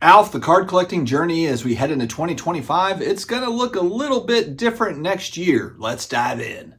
Alf, the card collecting journey as we head into 2025, it's going to look a little bit different next year. Let's dive in.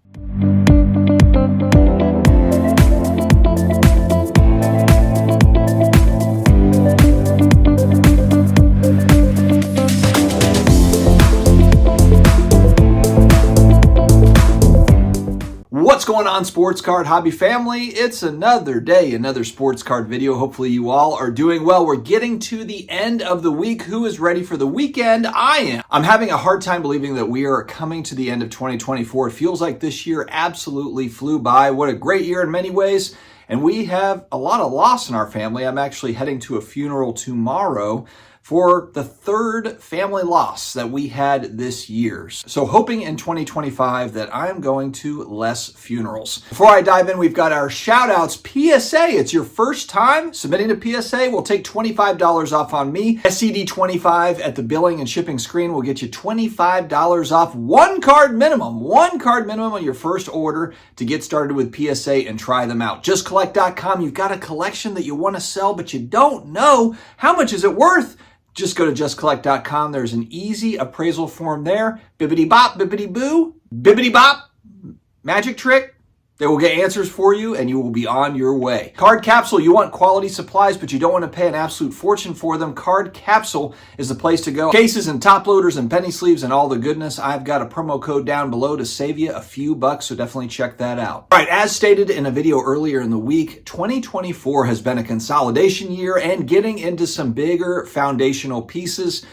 What's going on, sports card hobby family? It's another day, another sports card video. Hopefully you all are doing well. We're getting to the end of the week. Who is ready for the weekend? I am. I'm having a hard time believing that we are coming to the end of 2024. It feels like this year absolutely flew by. What a great year in many ways. And we have a lot of loss in our family. I'm actually heading to a funeral tomorrow for the third family loss that we had this year. So hoping in 2025 that I'm going to less funerals. Before I dive in, we've got our shoutouts. PSA, it's your first time submitting to PSA. We'll take $25 off on me. SCD25 at the billing and shipping screen will get you $25 off. One card minimum on your first order to get started with PSA and try them out. JustCollect.com, you've got a collection that you want to sell, but you don't know how much is it worth. Just go to justcollect.com. There's an easy appraisal form there. Bibbidi bop, bibbidi boo, bibbidi bop, magic trick. They will get answers for you and you will be on your way. Card Capsule, you want quality supplies, but you don't want to pay an absolute fortune for them. Card Capsule is the place to go. Cases and top loaders and penny sleeves and all the goodness. I've got a promo code down below to save you a few bucks, so definitely check that out. All right, as stated in a video earlier in the week, 2024 has been a consolidation year and getting into some bigger foundational pieces.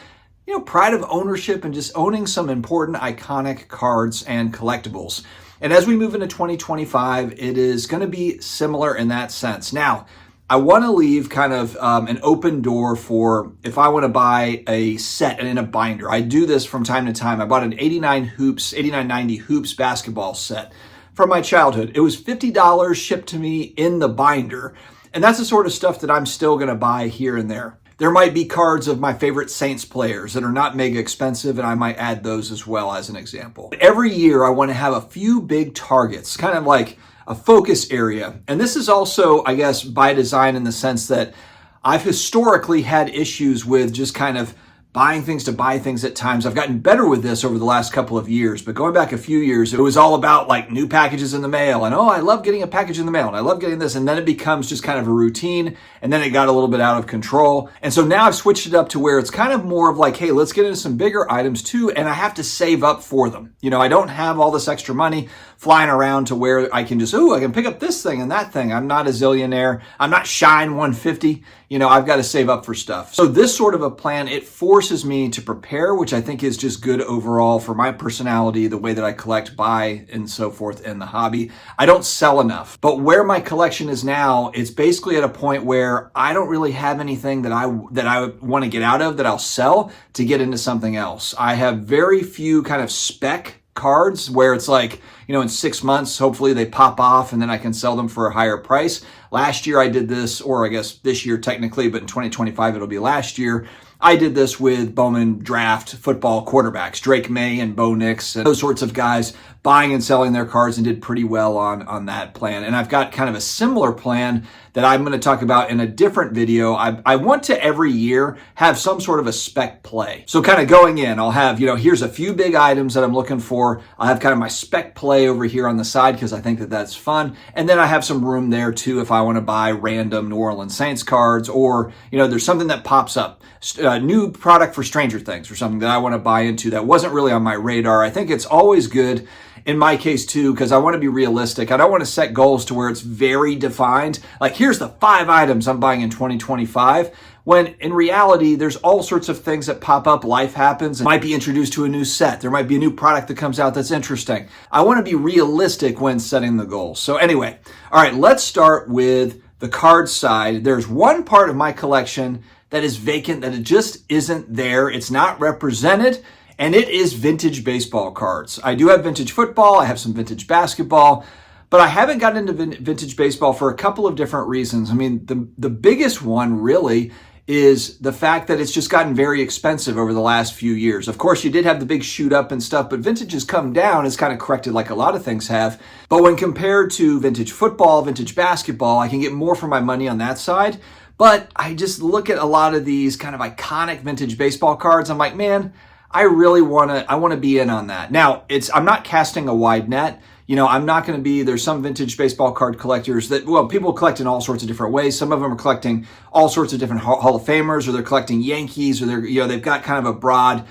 You know, pride of ownership and just owning some important iconic cards and collectibles. And as we move into 2025, it is going to be similar in that sense. Now, I want to leave kind of an open door for if I want to buy a set and in a binder. I do this from time to time. I bought an 89-90 hoops basketball set from my childhood. It was $50 shipped to me in the binder. And that's the sort of stuff that I'm still going to buy here and there. There might be cards of my favorite Saints players that are not mega expensive, and I might add those as well as an example. Every year, I want to have a few big targets, kind of like a focus area. And this is also, I guess, by design in the sense that I've historically had issues with just kind of buying things to buy things at times. I've gotten better with this over the last couple of years, but going back a few years, it was all about like new packages in the mail and, oh, I love getting a package in the mail and I love getting this. And then it becomes just kind of a routine. And then it got a little bit out of control. And so now I've switched it up to where it's kind of more of like, hey, let's get into some bigger items too. And I have to save up for them. You know, I don't have all this extra money flying around to where I can just, I can pick up this thing and that thing. I'm not a zillionaire. I'm not Shine 150. You know, I've got to save up for stuff. So this sort of a plan, it forces me to prepare, which I think is just good overall for my personality, the way that I collect, buy, and so forth in the hobby. I don't sell enough. But where my collection is now, it's basically at a point where I don't really have anything that I want to get out of that I'll sell to get into something else. I have very few kind of spec cards where it's like, you know, in 6 months, hopefully they pop off and then I can sell them for a higher price. Last year I did this, or I guess this year technically, but in 2025 it'll be last year. I did this with Bowman draft football quarterbacks, Drake May and Bo Nix and those sorts of guys, buying and selling their cards, and did pretty well on that plan. And I've got kind of a similar plan that I'm going to talk about in a different video. I want to every year have some sort of a spec play. So kind of going in, I'll have, you know, here's a few big items that I'm looking for. I'll have kind of my spec play over here on the side because I think that that's fun. And then I have some room there too if I want to buy random New Orleans Saints cards, or, you know, there's something that pops up. A new product for Stranger Things or something that I want to buy into that wasn't really on my radar. I think it's always good in my case too, because I want to be realistic. I don't want to set goals to where it's very defined. Like, here's the 5 items I'm buying in 2025. When in reality, there's all sorts of things that pop up. Life happens. I might be introduced to a new set. There might be a new product that comes out that's interesting. I want to be realistic when setting the goals. So anyway, all right, let's start with the card side. There's one part of my collection that is vacant, that it just isn't there. It's not represented. And it is vintage baseball cards. I do have vintage football. I have some vintage basketball, but I haven't gotten into vintage baseball for a couple of different reasons. I mean, the biggest one really is the fact that it's just gotten very expensive over the last few years. Of course, you did have the big shoot up and stuff, but vintage has come down. It's kind of corrected like a lot of things have. But when compared to vintage football, vintage basketball, I can get more for my money on that side. But I just look at a lot of these kind of iconic vintage baseball cards. I'm like, man, I really want to be in on that. Now, I'm not casting a wide net. I'm not going to be, there's some vintage baseball card collectors that, well, people collect in all sorts of different ways. Some of them are collecting all sorts of different Hall of Famers, or they're collecting Yankees, or they've got kind of a broad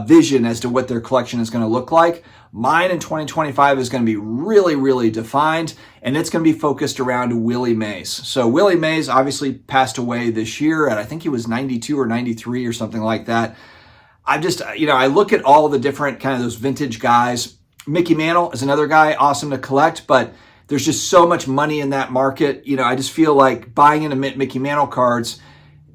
vision as to what their collection is going to look like. Mine in 2025 is going to be really, really defined, and it's going to be focused around Willie Mays. So Willie Mays obviously passed away this year, and I think he was 92 or 93 or something like that. I look at all the different kind of those vintage guys. Mickey Mantle is another guy, awesome to collect, but there's just so much money in that market. I just feel like buying into Mickey Mantle cards,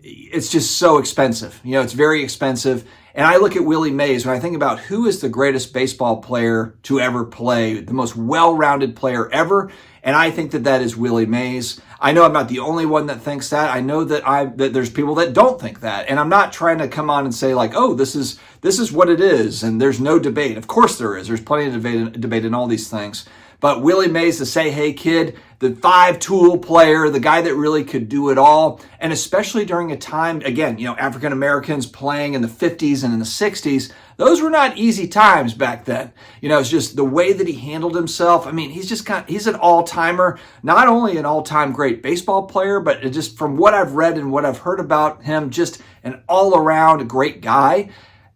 it's just so expensive. It's very expensive. And I look at Willie Mays when I think about who is the greatest baseball player to ever play, the most well-rounded player ever, and I think that is Willie Mays. I know I'm not the only one that thinks that. I know that there's people that don't think that, and I'm not trying to come on and say like, oh, this is what it is, and there's no debate. Of course there is. There's plenty of debate in all these things. But Willie Mays, the say hey kid, the 5-tool player, the guy that really could do it all, and especially during a time, again, African Americans playing in the 50s and in the 60s, those were not easy times back then. It's just the way that he handled himself. I mean, he's an all-timer, not only an all-time great baseball player, but just from what I've read and what I've heard about him, just an all-around great guy.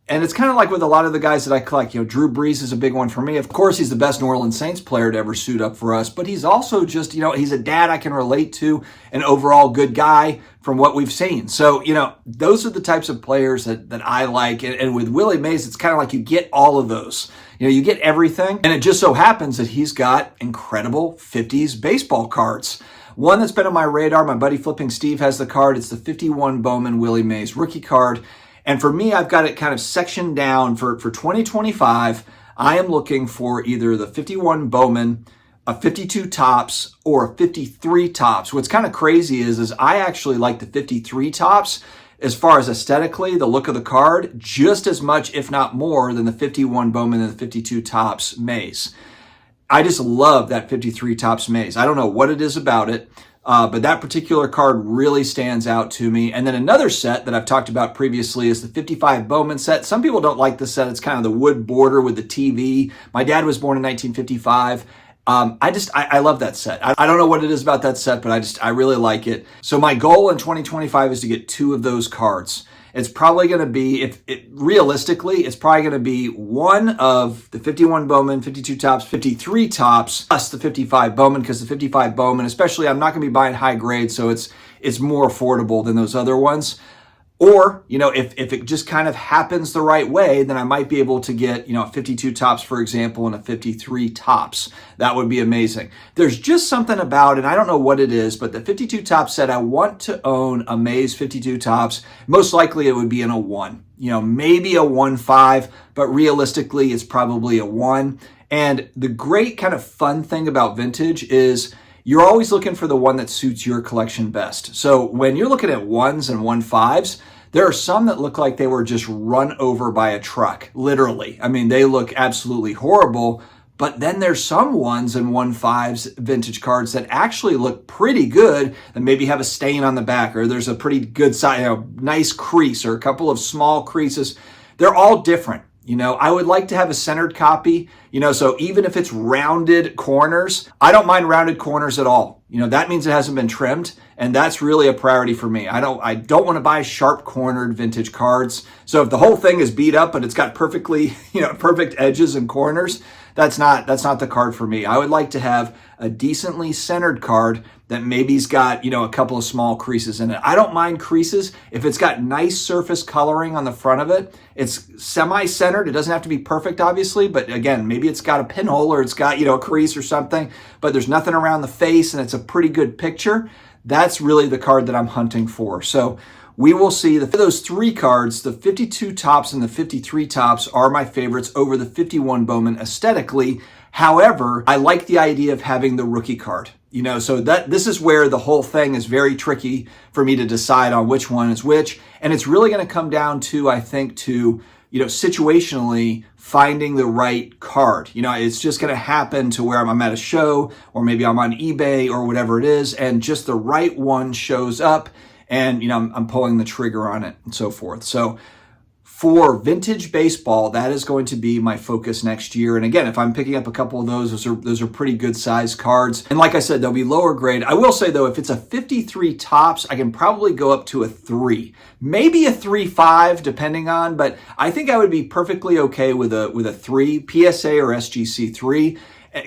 And it's kind of like with a lot of the guys that I collect. Drew Brees is a big one for me. Of course, he's the best New Orleans Saints player to ever suit up for us, but he's also just, he's a dad I can relate to, an overall good guy from what we've seen. So, those are the types of players that I like. And with Willie Mays, it's kind of like you get all of those. You get everything. And it just so happens that he's got incredible 50s baseball cards. One that's been on my radar, my buddy Flipping Steve has the card. It's the 51 Bowman Willie Mays rookie card. And for me, I've got it kind of sectioned down for 2025. I am looking for either the 51 Bowman, a 52 Topps, or a 53 Topps. What's kind of crazy is I actually like the 53 Topps as far as aesthetically, the look of the card, just as much, if not more, than the 51 Bowman and the 52 Topps Mays. I just love that 53 Topps Mays. I don't know what it is about it. But that particular card really stands out to me. And then another set that I've talked about previously is the 55 Bowman set. Some people don't like the set. It's kind of the wood border with the TV. My dad was born in 1955. I love that set. I don't know what it is about that set, but I really like it. So my goal in 2025 is to get 2 of those cards. It's probably going to be, realistically, it's probably going to be one of the 51 Bowman, 52 Topps, 53 Topps, plus the 55 Bowman, because the 55 Bowman, especially, I'm not going to be buying high grade, so it's more affordable than those other ones. Or, if it just kind of happens the right way, then I might be able to get, a 52 Topps, for example, and a 53 Topps. That would be amazing. There's just something about, and I don't know what it is, but the 52 Topps said I want to own a Mays 52 Topps. Most likely it would be in a 1. Maybe a 1.5, but realistically it's probably a 1. And the great kind of fun thing about vintage is you're always looking for the one that suits your collection best. So when you're looking at 1s and 1.5s, there are some that look like they were just run over by a truck, literally. I mean, they look absolutely horrible, but then there's some 1s and 1.5s vintage cards that actually look pretty good and maybe have a stain on the back, or there's a pretty good size, nice crease, or a couple of small creases. They're all different. I would like to have a centered copy, so even if it's rounded corners, I don't mind rounded corners at all. That means it hasn't been trimmed, and that's really a priority for me. I don't want to buy sharp cornered vintage cards. So if the whole thing is beat up, but it's got perfectly, perfect edges and corners, that's not the card for me. I would like to have a decently centered card that maybe's got, a couple of small creases in it. I don't mind creases if it's got nice surface coloring on the front of it. It's semi-centered. It doesn't have to be perfect, obviously, but again, maybe it's got a pinhole or it's got, a crease or something, but there's nothing around the face and it's a pretty good picture. That's really the card that I'm hunting for. So we will see. Those 3 cards, the 52 Topps and the 53 Topps, are my favorites over the 51 Bowman aesthetically. However, I like the idea of having the rookie card. So this is where the whole thing is very tricky for me to decide on which one is which. And it's really going to come down to, I think, situationally finding the right card. It's just going to happen to where I'm at a show, or maybe I'm on eBay or whatever it is, and just the right one shows up. and I'm pulling the trigger on it and so forth. So for vintage baseball, that is going to be my focus next year. And again, if I'm picking up a couple of those are pretty good size cards. And like I said, they'll be lower grade. I will say though, if it's a 53 tops, I can probably go up to a 3, maybe a 3.5 depending on, but I think I would be perfectly okay with a 3, PSA or SGC 3.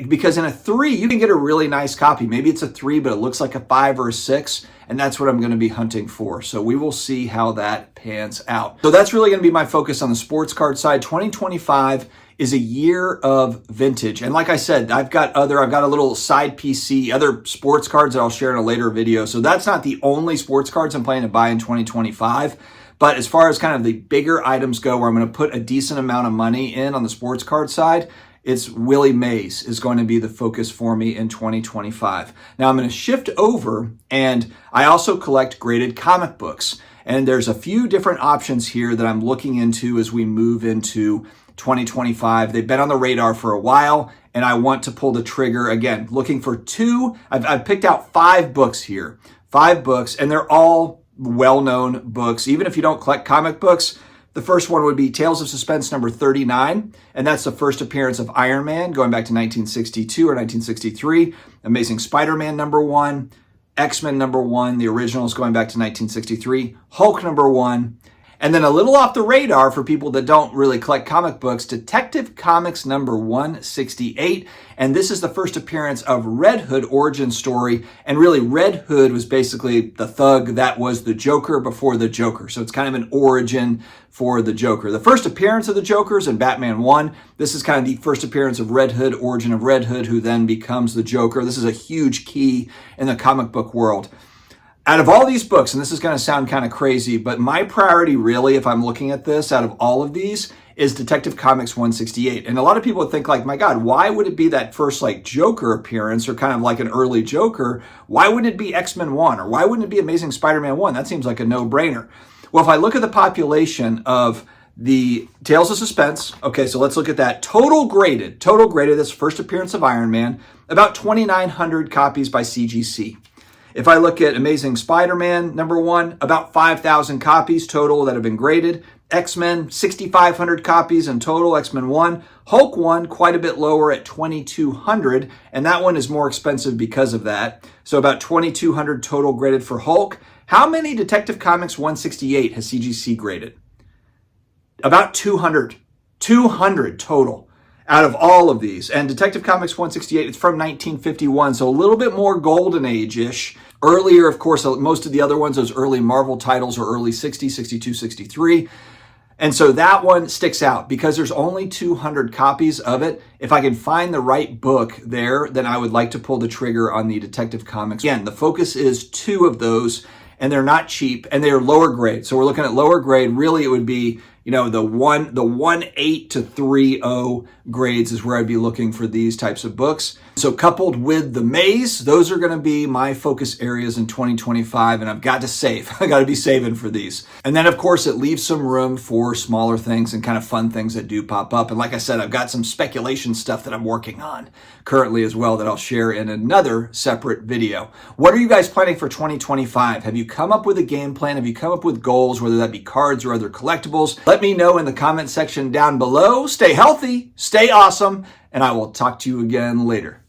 Because in a 3, you can get a really nice copy. Maybe it's a 3, but it looks like a 5 or a 6, and that's what I'm going to be hunting for. So we will see how that pans out. So that's really going to be my focus on the sports card side. 2025 is a year of vintage. And like I said, I've got a little side PC, other sports cards that I'll share in a later video. So that's not the only sports cards I'm planning to buy in 2025. But as far as kind of the bigger items go, where I'm going to put a decent amount of money in on the sports card side, it's Willie Mays is going to be the focus for me in 2025. Now I'm going to shift over, and I also collect graded comic books. And there's a few different options here that I'm looking into as we move into 2025. They've been on the radar for a while, and I want to pull the trigger again, looking for 2. I've picked out 5 books here, 5 books, and they're all well-known books. Even if you don't collect comic books, the first one would be Tales of Suspense number 39, and that's the first appearance of Iron Man going back to 1962 or 1963. Amazing Spider-Man number 1, X-Men number 1, the originals going back to 1963, Hulk number 1, and then a little off the radar for people that don't really collect comic books, Detective Comics number 168. And this is the first appearance of Red Hood origin story. And really, Red Hood was basically the thug that was the Joker before the Joker. So it's kind of an origin for the Joker. The first appearance of the Joker is in Batman 1. This is kind of the first appearance of Red Hood, origin of Red Hood, who then becomes the Joker. This is a huge key in the comic book world. Out of all these books, and this is going to sound kind of crazy, but my priority really, if I'm looking at this, out of all of these, is Detective Comics 168. And a lot of people would think like, my God, why would it be that first like Joker appearance or kind of like an early Joker? Why wouldn't it be X-Men 1? Or why wouldn't it be Amazing Spider-Man 1? That seems like a no-brainer. Well, if I look at the population of the Tales of Suspense, okay, so let's look at that. Total graded, that's first appearance of Iron Man, about 2,900 copies by CGC. If I look at Amazing Spider-Man number 1, about 5,000 copies total that have been graded. X-Men, 6,500 copies in total, X-Men 1. Hulk 1, quite a bit lower at 2,200, and that one is more expensive because of that. So about 2,200 total graded for Hulk. How many Detective Comics 168 has CGC graded? About 200. 200 total out of all of these. And Detective Comics 168, it's from 1951, so a little bit more golden age-ish. Earlier, of course, most of the other ones, those early Marvel titles are early 60s, 62, 63. And so that one sticks out because there's only 200 copies of it. If I can find the right book there, then I would like to pull the trigger on the Detective Comics. Again, the focus is 2 of those, and they're not cheap, and they're lower grade. So we're looking at lower grade. Really, it would be, the 1.8 to 3.0 grades is where I'd be looking for these types of books. So coupled with the Maze, those are going to be my focus areas in 2025, and I've got to save. I got to be saving for these. And then, of course, it leaves some room for smaller things and kind of fun things that do pop up. And like I said, I've got some speculation stuff that I'm working on currently as well that I'll share in another separate video. What are you guys planning for 2025? Have you come up with a game plan? Have you come up with goals, whether that be cards or other collectibles? Let me know in the comment section down below. Stay healthy, stay awesome, and I will talk to you again later.